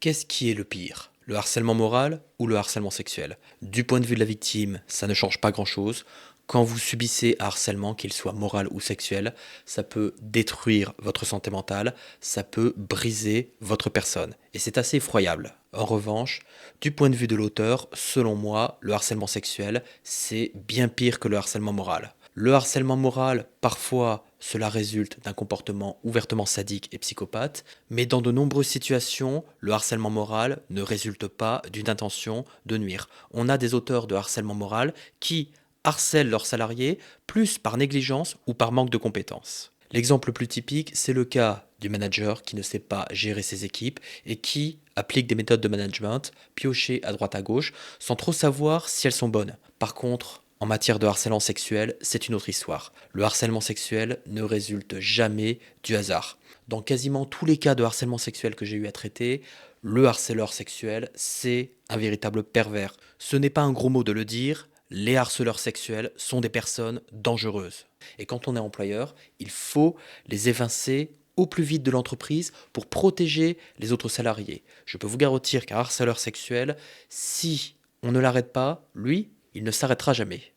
Qu'est-ce qui est le pire? Le harcèlement moral ou le harcèlement sexuel? Du point de vue de la victime, ça ne change pas grand-chose. Quand vous subissez un harcèlement, qu'il soit moral ou sexuel, ça peut détruire votre santé mentale, ça peut briser votre personne. Et c'est assez effroyable. En revanche, du point de vue de l'auteur, selon moi, le harcèlement sexuel, c'est bien pire que le harcèlement moral. Le harcèlement moral, parfois, cela résulte d'un comportement ouvertement sadique et psychopathe, mais dans de nombreuses situations, le harcèlement moral ne résulte pas d'une intention de nuire. On a des auteurs de harcèlement moral qui harcèlent leurs salariés plus par négligence ou par manque de compétences. L'exemple le plus typique, c'est le cas du manager qui ne sait pas gérer ses équipes et qui applique des méthodes de management piochées à droite à gauche sans trop savoir si elles sont bonnes. Par contre, en matière de harcèlement sexuel, c'est une autre histoire. Le harcèlement sexuel ne résulte jamais du hasard. Dans quasiment tous les cas de harcèlement sexuel que j'ai eu à traiter, le harceleur sexuel, c'est un véritable pervers. Ce n'est pas un gros mot de le dire, les harceleurs sexuels sont des personnes dangereuses. Et quand on est employeur, il faut les évincer au plus vite de l'entreprise pour protéger les autres salariés. Je peux vous garantir qu'un harceleur sexuel, si on ne l'arrête pas, lui, il ne s'arrêtera jamais.